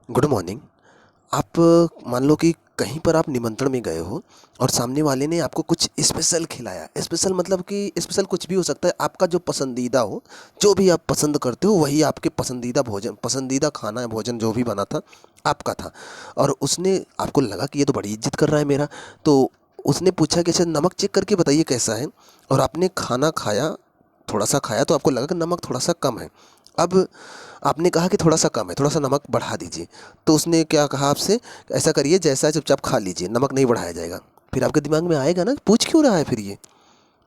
Good morning. आप मान लो कि कहीं पर आप निमंत्रण में गए हो और सामने वाले ने आपको कुछ स्पेशल खिलाया। स्पेशल मतलब कि स्पेशल कुछ भी हो सकता है, आपका जो पसंदीदा हो, जो भी आप पसंद करते हो वही आपके पसंदीदा भोजन, पसंदीदा खाना या भोजन जो भी बना था आपका था। और उसने आपको लगा कि ये तो बड़ी इज्जत कर रहा है मेरा, तो उसने पूछा कि अच्छा नमक चेक करके बताइए कैसा है। और आपने खाना खाया, थोड़ा सा खाया तो आपको लगा कि नमक थोड़ा सा कम है। अब आपने कहा कि थोड़ा सा कम है, थोड़ा सा नमक बढ़ा दीजिए। तो उसने क्या कहा आपसे, ऐसा करिए जैसा है चुपचाप खा लीजिए, नमक नहीं बढ़ाया जाएगा। फिर आपके दिमाग में आएगा ना, पूछ क्यों रहा है फिर ये,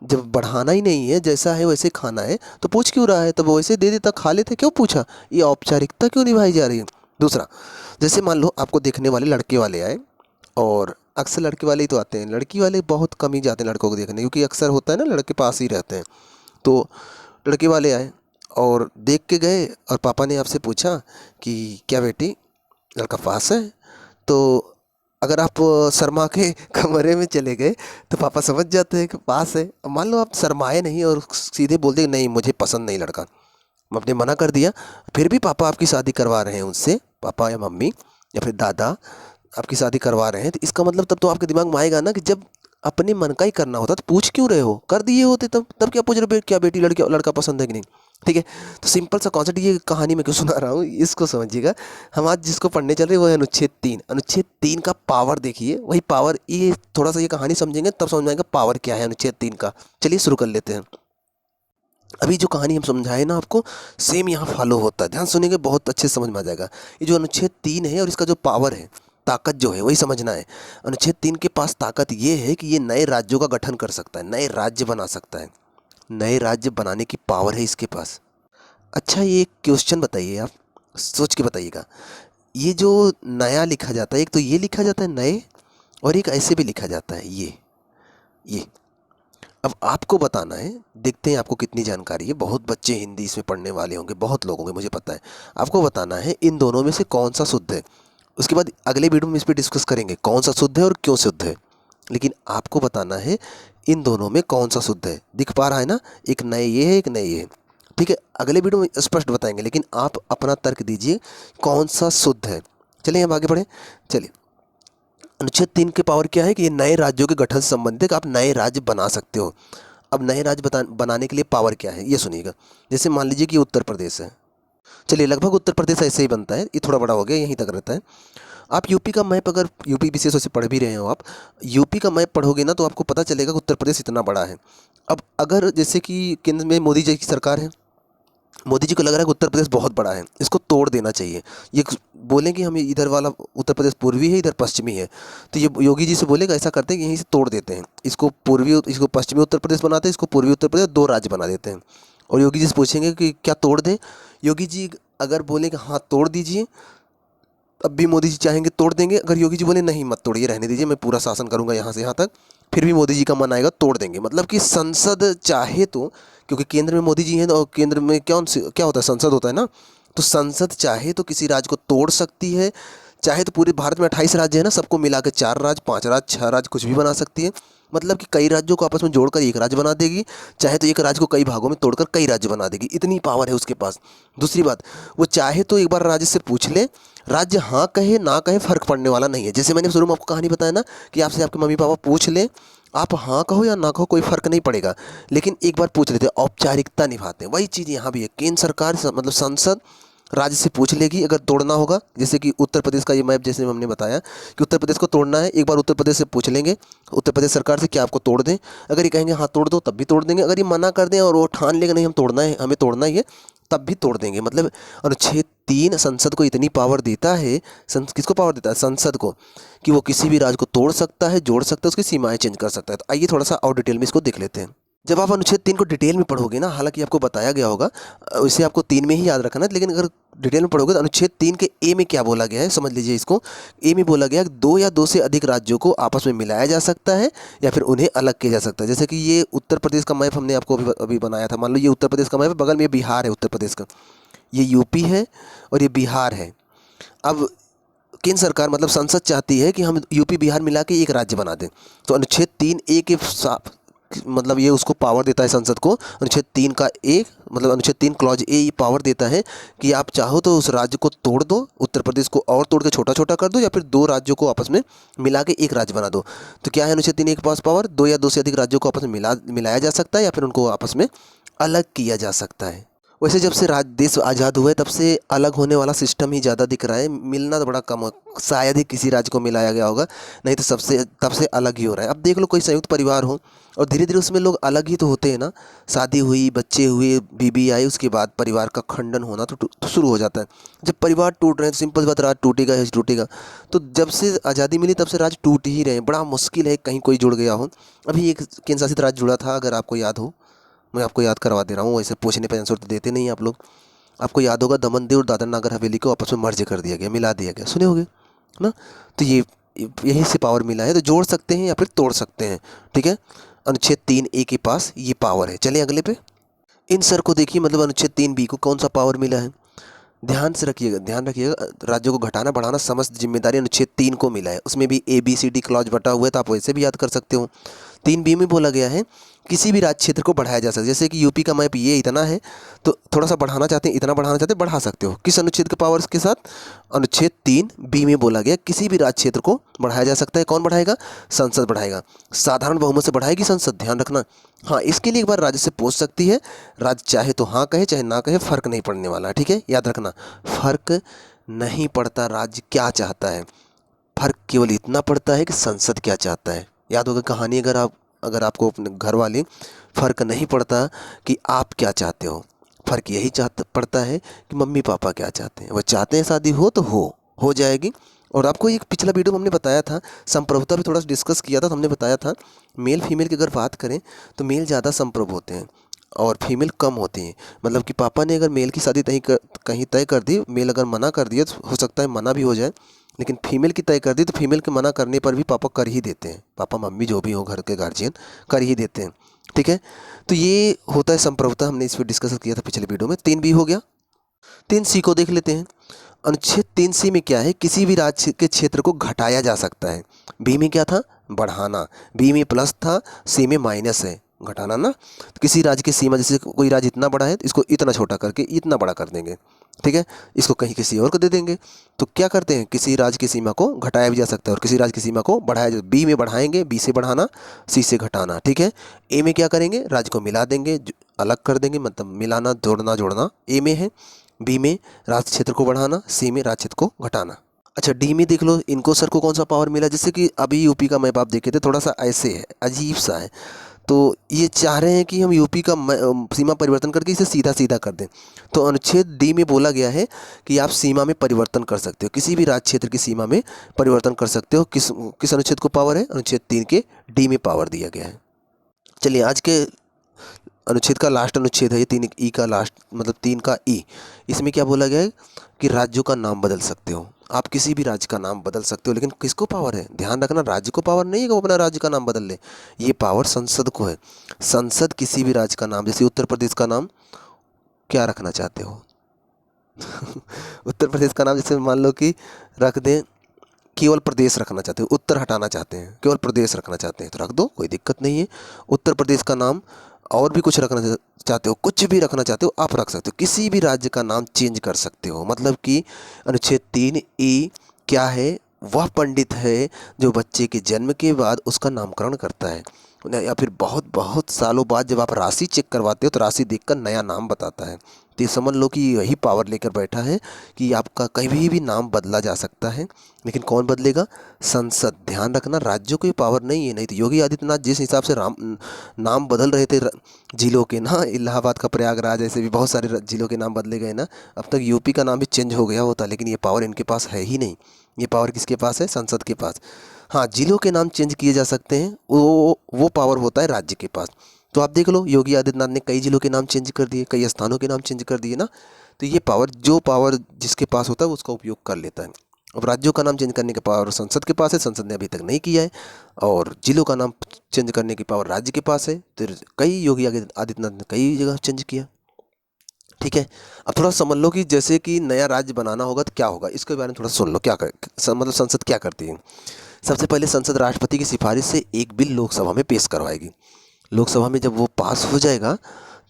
जब बढ़ाना ही नहीं है, जैसा है वैसे खाना है तो पूछ क्यों रहा है, तब वो वैसे दे देता, खा लेते, क्यों पूछा। ये औपचारिकता क्यों निभाई जा रही है। दूसरा, जैसे मान लो आपको देखने वाले लड़के वाले आए, और अक्सर लड़के वाले ही तो आते हैं, लड़की वाले बहुत कम ही जाते हैं लड़कों को देखने, क्योंकि अक्सर होता है ना लड़के पास ही रहते हैं। तो लड़के वाले आए और देख के गए, और पापा ने आपसे पूछा कि क्या बेटी, लड़का पास है। तो अगर आप शर्मा के कमरे में चले गए तो पापा समझ जाते हैं कि पास है। अब मान लो आप शर्माए नहीं और सीधे बोल दे नहीं मुझे पसंद नहीं लड़का, आपने मना कर दिया, फिर भी पापा आपकी शादी करवा रहे हैं उनसे, पापा या मम्मी या फिर दादा आपकी शादी करवा रहे हैं, तो इसका मतलब तब तो आपके दिमाग में आएगा ना कि जब अपने मन का ही करना होता तो पूछ क्यों रहे हो, कर दिए होते तब तब क्या पूछ रहे हो, क्या बेटी लड़की लड़का पसंद है कि नहीं। ठीक है। तो सिंपल सा कॉन्सेप्ट, ये कहानी मैं क्यों सुना रहा हूँ इसको समझिएगा। हम आज जिसको पढ़ने चल रहे हैं वो है अनुच्छेद 3। अनुच्छेद 3 का पावर देखिए, वही पावर, ये थोड़ा सा ये कहानी समझेंगे तब समझ में आएगा पावर क्या है अनुच्छेद 3 का। चलिए शुरू कर लेते हैं। अभी जो कहानी हम समझाए ना आपको, सेम यहाँ फॉलो होता है, ध्यान सुनेंगे बहुत अच्छे से समझ में आ जाएगा। ये जो अनुच्छेद 3 है और इसका जो पावर है, ताकत जो है वही समझना है। अनुच्छेद 3 के पास ताकत ये है कि ये नए राज्यों का गठन कर सकता है, नए राज्य बना सकता है, नए राज्य बनाने की पावर है इसके पास। अच्छा, ये एक क्वेश्चन बताइए, आप सोच के बताइएगा। ये जो नया लिखा जाता है, एक तो ये लिखा जाता है नए, और एक ऐसे भी लिखा जाता है ये। अब आपको बताना है, देखते हैं आपको कितनी जानकारी है। बहुत बच्चे हिंदी इसमें पढ़ने वाले होंगे, बहुत लोग होंगे, मुझे पता है। आपको बताना है इन दोनों में से कौन सा शुद्ध है। उसके बाद अगले वीडियो में इस पर डिस्कस करेंगे कौन सा शुद्ध है और क्यों शुद्ध है। लेकिन आपको बताना है इन दोनों में कौन सा शुद्ध है। दिख पा रहा है ना, एक नए ये है, एक नए ये है। ठीक है, अगले वीडियो में स्पष्ट बताएंगे, लेकिन आप अपना तर्क दीजिए कौन सा शुद्ध है। चलिए हम आगे बढ़ें। चलिए, अनुच्छेद 3 के पावर क्या है कि ये नए राज्यों के गठन से संबंधित है कि आप नए राज्य बना सकते हो। अब नए राज्य बनाने के लिए पावर क्या है ये सुनिएगा। जैसे मान लीजिए कि उत्तर प्रदेश है, चलिए लगभग उत्तर प्रदेश ऐसे ही बनता है, ये थोड़ा बड़ा हो गया, यहीं तक रहता है। आप यूपी का मैप, अगर यूपी विशेष से पढ़ भी रहे हो, आप यूपी का मैप पढ़ोगे ना तो आपको पता चलेगा कि उत्तर प्रदेश इतना बड़ा है। अब अगर जैसे कि केंद्र में मोदी जी की सरकार है, मोदी जी को लग रहा है कि उत्तर प्रदेश बहुत बड़ा है, इसको तोड़ देना चाहिए। ये बोलें कि हम इधर वाला उत्तर प्रदेश पूर्वी है, इधर पश्चिमी है, तो ये योगी जी से बोलेगा ऐसा करते हैं कि यहीं से तोड़ देते हैं, इसको पूर्वी, इसको पश्चिमी उत्तर प्रदेश बनाते हैं, इसको पूर्वी उत्तर प्रदेश, दो राज्य बना देते हैं। और योगी जी से पूछेंगे कि क्या तोड़ दें। योगी जी अगर बोले कि हाँ तोड़ दीजिए, अब भी मोदी जी चाहेंगे तोड़ देंगे। अगर योगी जी बोले नहीं मत तोड़िए, रहने दीजिए, मैं पूरा शासन करूंगा यहाँ से यहाँ तक, फिर भी मोदी जी का मन आएगा तोड़ देंगे। मतलब कि संसद चाहे तो, क्योंकि केंद्र में मोदी जी हैं और केंद्र में क्या होता है, संसद होता है ना, तो संसद चाहे तो किसी राज्य को तोड़ सकती है, चाहे तो पूरे भारत में 28 राज्य है ना, सबको मिला के 4 राज्य, 5 राज्य, 6 राज्य कुछ भी बना सकती है। मतलब कि कई राज्यों को आपस में जोड़कर एक राज्य बना देगी, चाहे तो एक राज्य को कई भागों में तोड़कर कई राज्य बना देगी, इतनी पावर है उसके पास। दूसरी बात, वो चाहे तो एक बार राज्य से पूछ ले, राज्य हाँ कहे ना कहे फर्क पड़ने वाला नहीं है। जैसे मैंने शुरू में आपको कहानी बताया ना कि आपसे आपके मम्मी पापा पूछ लें, आप हाँ कहो या ना कहो कोई फर्क नहीं पड़ेगा, लेकिन एक बार पूछ लेते, औपचारिकता निभाते हैं। वही चीज़ यहाँ भी है, केंद्र सरकार मतलब संसद राज्य से पूछ लेगी अगर तोड़ना होगा। जैसे कि उत्तर प्रदेश का ये मैप, जैसे हमने बताया कि उत्तर प्रदेश को तोड़ना है, एक बार उत्तर प्रदेश से पूछ लेंगे उत्तर प्रदेश सरकार से क्या आपको तोड़ दें। अगर ये कहेंगे हाँ तोड़ दो तब भी तोड़ देंगे, अगर ये मना कर दें और वो ठान लेगा नहीं हम तोड़ना है, हमें तोड़ना ही है, तब भी तोड़ देंगे। मतलब अनुच्छेद 3 संसद को इतनी पावर देता है, किसको पावर देता है, संसद को, कि वो किसी भी राज्य को तोड़ सकता है, जोड़ सकता है, उसकी सीमाएं चेंज कर सकता है। तो आइए थोड़ा सा और डिटेल में इसको देख लेते हैं। जब आप अनुच्छेद 3 को डिटेल में पढ़ोगे ना, हालांकि आपको बताया गया होगा, इसे आपको 3 में ही याद रखना है, लेकिन अगर डिटेल में पढ़ोगे तो अनुच्छेद 3 के ए में क्या बोला गया है समझ लीजिए इसको। ए में बोला गया कि दो या दो से अधिक राज्यों को आपस में मिलाया जा सकता है या फिर उन्हें अलग किया जा सकता है। जैसे कि ये उत्तर प्रदेश का मैप हमने आपको अभी अभी बनाया था, मान लो ये उत्तर प्रदेश का मैप है, बगल में ये बिहार है उत्तर प्रदेश का, ये यूपी है और ये बिहार है। अब केंद्र सरकार मतलब संसद चाहती है कि हम यूपी बिहार मिला के एक राज्य बना दें, तो अनुच्छेद 3 ए के मतलब ये उसको पावर देता है संसद को, अनुच्छेद 3 का ए मतलब अनुच्छेद 3 क्लॉज ए ये पावर देता है कि आप चाहो तो उस राज्य को तोड़ दो, उत्तर प्रदेश को और तोड़ के छोटा छोटा कर दो, या फिर दो राज्यों को आपस में मिला के एक राज्य बना दो। तो क्या है अनुच्छेद 3 के पास पावर, दो या दो से अधिक राज्यों को आपस में मिलाया जा सकता है या फिर उनको आपस में अलग किया जा सकता है। वैसे जब से देश आज़ाद हुए तब से अलग होने वाला सिस्टम ही ज़्यादा दिख रहा है, मिलना तो बड़ा कम हो, शायद ही किसी राज्य को मिलाया गया होगा, नहीं तो तब से अलग ही हो रहा है। अब देख लो कोई संयुक्त परिवार हो और धीरे धीरे उसमें लोग अलग ही तो होते हैं ना, शादी हुई, बच्चे हुए, बीबी आई, उसके बाद परिवार का खंडन होना तो शुरू हो जाता है। जब परिवार टूट रहे हैं तो सिंपल बात, राज टूटेगा ही टूटेगा। तो जब से आज़ादी मिली तब से राज्य टूट ही रहे हैं, बड़ा मुश्किल है कहीं कोई जुड़ गया हो। अभी एक केंद्र शासित राज्य जुड़ा था, अगर आपको याद हो, मैं आपको याद करवा दे रहा हूँ, वैसे पूछने पर आंसर तो देते नहीं आप लोग। आपको याद होगा दमन दीव और दादरा नागर हवेली को आपस में मर्ज कर दिया गया, मिला दिया गया, सुने होंगे ना। तो ये यहीं से पावर मिला है, तो जोड़ सकते हैं या फिर तोड़ सकते हैं, ठीक है। अनुच्छेद 3 ए के पास ये पावर है। चलिए अगले पे, इन सर को देखिए, मतलब अनुच्छेद 3 बी को कौन सा पावर मिला है, ध्यान रखिएगा, राज्यों को घटाना बढ़ाना समस्त जिम्मेदारी अनुच्छेद 3 को मिला है। उसमें भी ABCD क्लॉज बटा हुआ है, तो आप वैसे भी याद कर सकते हो। 3B में बोला गया है किसी भी राज्य क्षेत्र को बढ़ाया जा सकता है, जैसे कि यूपी का मैप ये इतना है तो थोड़ा सा बढ़ाना चाहते हैं, इतना बढ़ाना चाहते हैं, बढ़ा सकते हो। किस अनुच्छेद के पावर्स के साथ, अनुच्छेद 3B में बोला गया किसी भी राज्य क्षेत्र को बढ़ाया जा सकता है। कौन बढ़ाएगा, संसद बढ़ाएगा, साधारण बहुमत से बढ़ाएगी संसद, ध्यान रखना। हाँ, इसके लिए एक बार राज्य से पूछ सकती है, राज्य चाहे तो हाँ कहे चाहे ना कहे, फर्क नहीं पड़ने वाला, ठीक है, याद रखना, फर्क नहीं पड़ता राज्य क्या चाहता है, फर्क केवल इतना पड़ता है कि संसद क्या चाहता है। याद होगा कहानी, अगर आपको अपने घर वाले, फ़र्क नहीं पड़ता कि आप क्या चाहते हो, फ़र्क यही पड़ता है कि मम्मी पापा क्या चाहते हैं। वो चाहते हैं शादी हो तो हो जाएगी। और आपको एक पिछला वीडियो में हमने बताया था, संप्रभुता भी थोड़ा सा डिस्कस किया था, तो हमने बताया था मेल फीमेल की अगर बात करें तो मेल ज़्यादा संप्रभु होते हैं और फीमेल कम होती हैं। मतलब कि पापा ने अगर मेल की शादी कहीं तय कर दी, मेल अगर मना कर दिया तो हो सकता है मना भी हो जाए, लेकिन फीमेल की तय कर दी तो फीमेल के मना करने पर भी पापा कर ही देते हैं, पापा मम्मी जो भी हो घर के गार्जियन कर ही देते हैं, ठीक है। तो ये होता है संप्रभुता, हमने इस पर डिस्कस किया था पिछले वीडियो में। 3B हो गया। 3C को देख लेते हैं। अनुच्छेद 3C में क्या है, किसी भी राज्य के क्षेत्र को घटाया जा सकता है। बी में क्या था, बढ़ाना, बी में प्लस था, सी में माइनस है, घटाना ना। तो किसी राज्य की सीमा, जैसे कोई राज्य इतना बड़ा है तो इसको इतना छोटा करके इतना बड़ा कर देंगे, ठीक है, इसको कहीं किसी और को दे देंगे। तो क्या करते हैं, किसी राज्य की सीमा को घटाया भी जा सकता है और किसी राज्य की सीमा को बढ़ाया जा, बी में बढ़ाएंगे, बी से बढ़ाना, सी से घटाना, ठीक है। ए में क्या करेंगे, राज्य को मिला देंगे, अलग कर देंगे, मतलब मिलाना, जोड़ना ए में है। बी में राज्य क्षेत्र को बढ़ाना, सी में राज्य क्षेत्र को घटाना। अच्छा, डी में देख लो, इनको सर को कौन सा पावर मिला, जैसे कि अभी यूपी का मैप आप देखे थे, थोड़ा सा ऐसे है, अजीब सा है। तो ये चाह रहे हैं कि हम यूपी का सीमा परिवर्तन करके इसे सीधा सीधा कर दें। तो अनुच्छेद डी में बोला गया है कि आप सीमा में परिवर्तन कर सकते हो, किसी भी राज्य क्षेत्र की सीमा में परिवर्तन कर सकते हो। किस अनुच्छेद को पावर है, अनुच्छेद 3 के डी में पावर दिया गया है। चलिए आज के अनुच्छेद का लास्ट अनुच्छेद है ये, 3E का लास्ट, मतलब 3 का E। इसमें क्या बोला गया है कि राज्यों का नाम बदल सकते हो, आप किसी भी राज्य का नाम बदल सकते हो, लेकिन किसको पावर है, ध्यान रखना, राज्य को पावर नहीं है कि वो अपना राज्य का नाम बदल ले, ये पावर संसद को है। संसद किसी भी राज्य का नाम, जैसे उत्तर प्रदेश का नाम क्या रखना चाहते हो उत्तर प्रदेश का नाम जैसे मान लो कि रख दें, केवल प्रदेश रखना चाहते हो, उत्तर हटाना चाहते हैं, केवल प्रदेश रखना चाहते हैं तो रख दो, कोई दिक्कत नहीं है। उत्तर प्रदेश का नाम और भी कुछ रखना चाहते हो, कुछ भी रखना चाहते हो आप रख सकते हो, किसी भी राज्य का नाम चेंज कर सकते हो। मतलब कि अनुच्छेद 3E क्या है, वह पंडित है जो बच्चे के जन्म के बाद उसका नामकरण करता है, या फिर बहुत बहुत सालों बाद जब आप राशि चेक करवाते हो तो राशि देखकर नया नाम बताता है। तो ये समझ लो कि यही पावर लेकर बैठा है कि आपका कहीं भी नाम बदला जा सकता है, लेकिन कौन बदलेगा, संसद। ध्यान रखना, राज्यों को ये पावर नहीं है, नहीं तो योगी आदित्यनाथ जिस हिसाब से नाम बदल रहे थे जिलों के ना, इलाहाबाद का प्रयागराज, ऐसे भी बहुत सारे जिलों के नाम बदले गए ना, अब तक यूपी का नाम भी चेंज हो गया होता, लेकिन ये पावर इनके पास है ही नहीं। ये पावर किसके पास है, संसद के पास। हाँ, जिलों के नाम चेंज किए जा सकते हैं, वो पावर होता है राज्य के पास। तो आप देख लो, योगी आदित्यनाथ ने कई जिलों के नाम चेंज कर दिए, कई स्थानों के नाम चेंज कर दिए ना। तो ये पावर जिसके पास होता है उसका उपयोग कर लेता है। अब राज्यों का नाम चेंज करने का पावर संसद के पास है, संसद ने अभी तक नहीं किया है, और जिलों का नाम चेंज करने की पावर राज्य के पास है। तो कई योगी आदित्यनाथ ने कई जगह चेंज किया, ठीक है। अब थोड़ा समझ लो कि जैसे कि नया राज्य बनाना होगा तो क्या होगा, इसके बारे में थोड़ा सुन लो, क्या मतलब संसद क्या करती है। सबसे पहले संसद राष्ट्रपति की सिफारिश से एक बिल लोकसभा में पेश करवाएगी। लोकसभा में जब वो पास हो जाएगा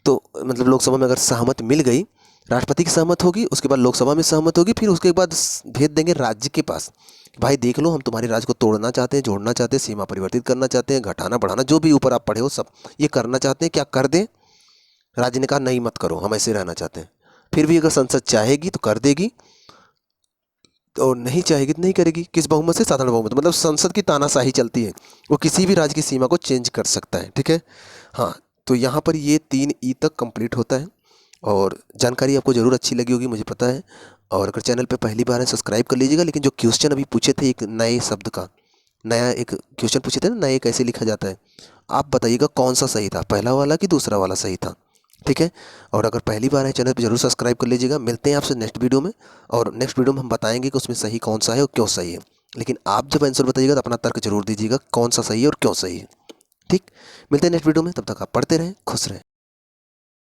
तो मतलब लोकसभा में अगर सहमत मिल गई, राष्ट्रपति की सहमत होगी, उसके बाद लोकसभा में सहमत होगी, फिर उसके बाद भेज देंगे राज्य के पास। भाई देख लो, हम तुम्हारे राज्य को तोड़ना चाहते हैं, जोड़ना चाहते हैं, सीमा परिवर्तित करना चाहते हैं, घटाना बढ़ाना, जो भी ऊपर आप पढ़े हो सब ये करना चाहते हैं, क्या कर दें? राज्य ने कहा नहीं मत करो, हम ऐसे रहना चाहते हैं। फिर भी अगर संसद चाहेगी तो कर देगी, और नहीं चाहेगी तो नहीं करेगी। किस बहुमत से? साधारण बहुमत। मतलब संसद की तानाशाही चलती है, वो किसी भी राज्य की सीमा को चेंज कर सकता है। ठीक है, हाँ। तो यहाँ पर ये 3 तक कंप्लीट होता है, और जानकारी आपको ज़रूर अच्छी लगी होगी, मुझे पता है। और अगर चैनल पे पहली बार है सब्सक्राइब कर लीजिएगा। लेकिन जो क्वेश्चन अभी पूछे थे एक नए शब्द का, नया एक क्वेश्चन पूछे थे ना, नए कैसे लिखा जाता है, आप बताइएगा कौन सा सही था, पहला वाला कि दूसरा वाला सही था। ठीक है, और अगर पहली बार है चैनल पे ज़रूर सब्सक्राइब कर लीजिएगा। मिलते हैं आपसे नेक्स्ट वीडियो में, और नेक्स्ट वीडियो में हम बताएंगे कि उसमें सही कौन सा है और क्यों सही है। लेकिन आप जब आंसर बताइएगा तो अपना तर्क जरूर दीजिएगा कौन सा सही है और क्यों सही है। ठीक, मिलते हैं नेक्स्ट वीडियो में, तब तक आप पढ़ते रहें, खुश रहें।